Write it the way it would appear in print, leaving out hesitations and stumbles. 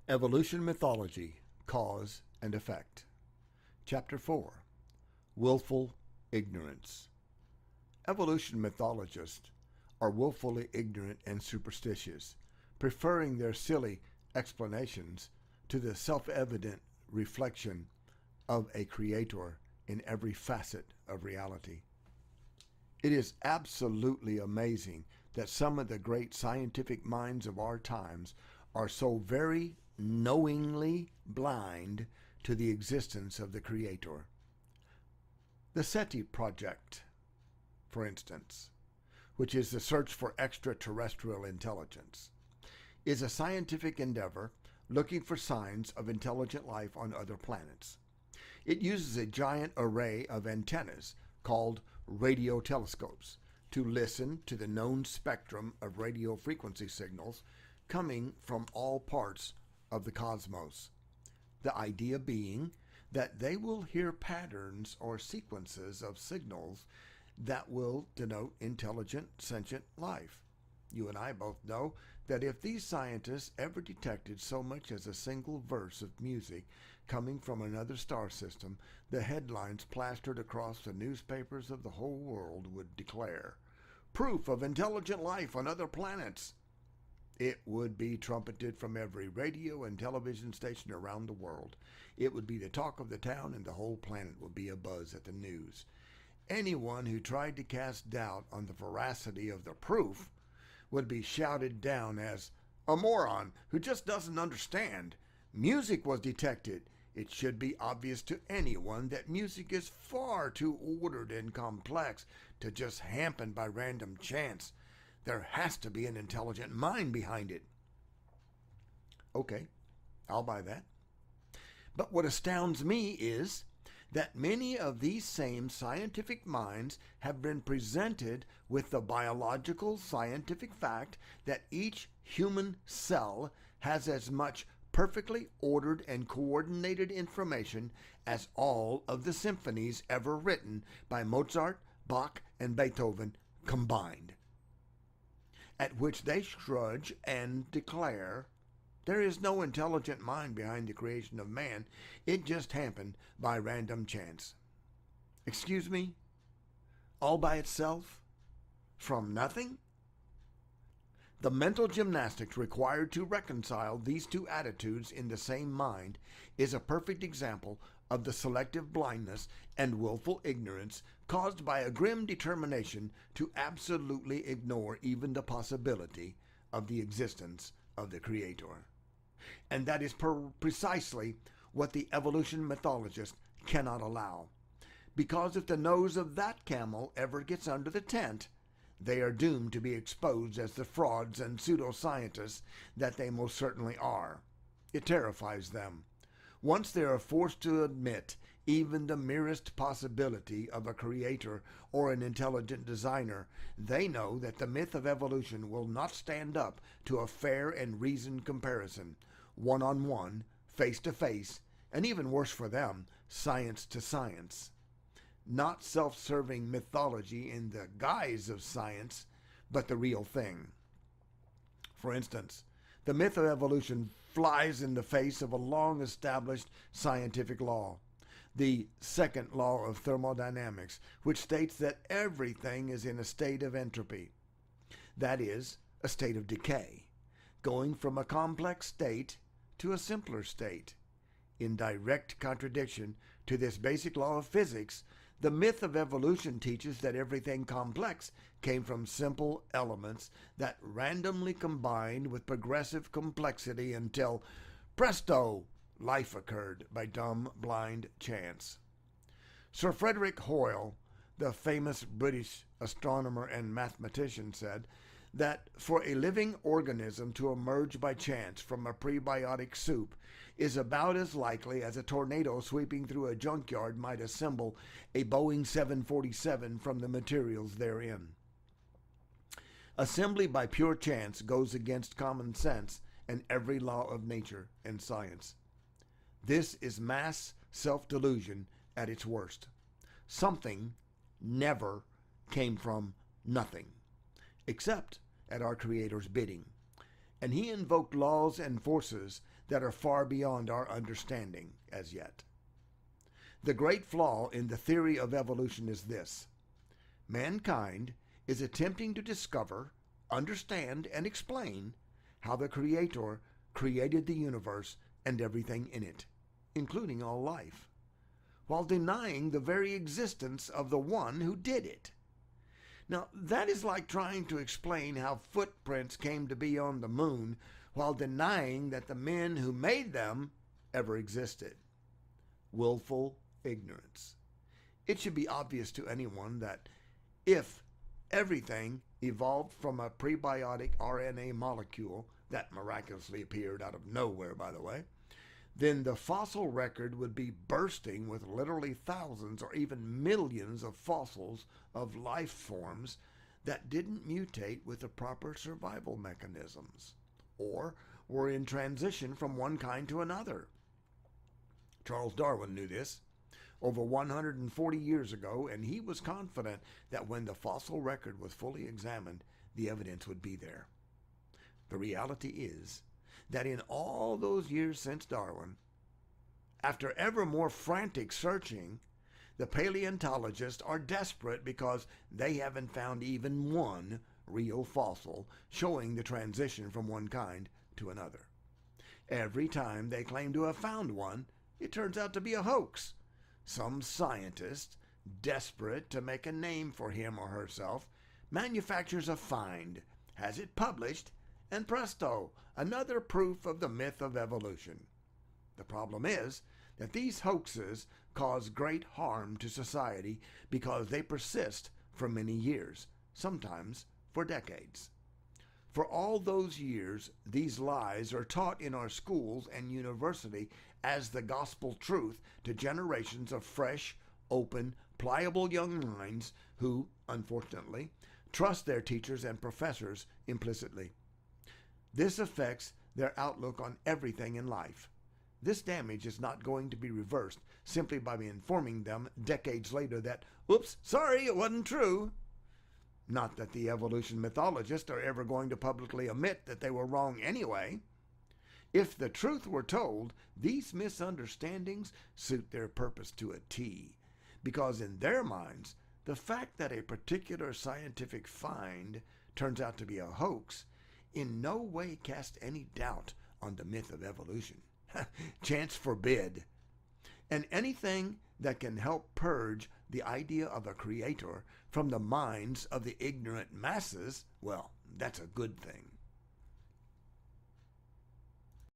Evolution Mythology, Cause and Effect. Chapter 4. Willful Ignorance. Evolution mythologists are willfully ignorant and superstitious, preferring their silly explanations to the self-evident reflection of a creator in every facet of reality. It is absolutely amazing that some of the great scientific minds of our times are so very knowingly blind to the existence of the Creator. The SETI project, for instance, which is the search for extraterrestrial intelligence, is a scientific endeavor looking for signs of intelligent life on other planets. It uses a giant array of antennas called radio telescopes to listen to the known spectrum of radio frequency signals coming from all parts of the cosmos. The idea being that they will hear patterns or sequences of signals that will denote intelligent, sentient life. You and I both know that if these scientists ever detected so much as a single verse of music coming from another star system, the headlines plastered across the newspapers of the whole world would declare, "Proof of intelligent life on other planets." It would be trumpeted from every radio and television station around the world. It would be the talk of the town, and the whole planet would be abuzz at the news. Anyone who tried to cast doubt on the veracity of the proof would be shouted down as a moron who just doesn't understand. Music was detected. It should be obvious to anyone that music is far too ordered and complex to just happen by random chance. There has to be an intelligent mind behind it. Okay, I'll buy that. But what astounds me is that many of these same scientific minds have been presented with the biological scientific fact that each human cell has as much perfectly ordered and coordinated information as all of the symphonies ever written by Mozart, Bach, and Beethoven combined. At which they shrug and declare, there is no intelligent mind behind the creation of man. It just happened by random chance. Excuse me? All by itself? From nothing? The mental gymnastics required to reconcile these two attitudes in the same mind is a perfect example of the selective blindness and willful ignorance caused by a grim determination to absolutely ignore even the possibility of the existence of the Creator. And that is precisely what the evolution mythologist cannot allow. Because if the nose of that camel ever gets under the tent, they are doomed to be exposed as the frauds and pseudoscientists that they most certainly are. It terrifies them. Once they are forced to admit even the merest possibility of a creator or an intelligent designer, they know that the myth of evolution will not stand up to a fair and reasoned comparison, one-on-one, face-to-face, and even worse for them, science to science. Not self-serving mythology in the guise of science, but the real thing. For instance, the myth of evolution flies in the face of a long-established scientific law, the second law of thermodynamics, which states that everything is in a state of entropy. That is, a state of decay, going from a complex state to a simpler state. In direct contradiction to this basic law of physics, the myth of evolution teaches that everything complex came from simple elements that randomly combined with progressive complexity until, presto, life occurred by dumb, blind chance. Sir Frederick Hoyle, the famous British astronomer and mathematician, said that for a living organism to emerge by chance from a prebiotic soup is about as likely as a tornado sweeping through a junkyard might assemble a Boeing 747 from the materials therein. Assembly by pure chance goes against common sense and every law of nature and science. This is mass self-delusion at its worst. Something never came from nothing, except at our Creator's bidding. and he invoked laws and forces that are far beyond our understanding as yet. The great flaw in the theory of evolution is this: mankind is attempting to discover, understand, and explain how the Creator created the universe and everything in it, including all life, while denying the very existence of the one who did it. Now, that is like trying to explain how footprints came to be on the moon while denying that the men who made them ever existed. Willful ignorance. It should be obvious to anyone that if everything evolved from a prebiotic RNA molecule that miraculously appeared out of nowhere, by the way, then the fossil record would be bursting with literally thousands or even millions of fossils of life forms that didn't mutate with the proper survival mechanisms or were in transition from one kind to another. Charles Darwin knew this over 140 years ago, and he was confident that when the fossil record was fully examined, the evidence would be there. The reality is that in all those years since Darwin, after ever more frantic searching, the paleontologists are desperate because they haven't found even one real fossil showing the transition from one kind to another. Every time they claim to have found one, it turns out to be a hoax. Some scientist, desperate to make a name for him or herself, manufactures a find, has it published, and presto, another proof of the myth of evolution. The problem is that these hoaxes cause great harm to society because they persist for many years, sometimes for decades. For all those years, these lies are taught in our schools and university as the gospel truth to generations of fresh, open, pliable young minds who, unfortunately, trust their teachers and professors implicitly. This affects their outlook on everything in life. This damage is not going to be reversed simply by me informing them decades later that, oops, sorry, it wasn't true. Not that the evolution mythologists are ever going to publicly admit that they were wrong anyway. If the truth were told, these misunderstandings suit their purpose to a T, because in their minds, the fact that a particular scientific find turns out to be a hoax in no way casts any doubt on the myth of evolution. Chance forbid. And anything that can help purge the idea of a creator from the minds of the ignorant masses, well, that's a good thing.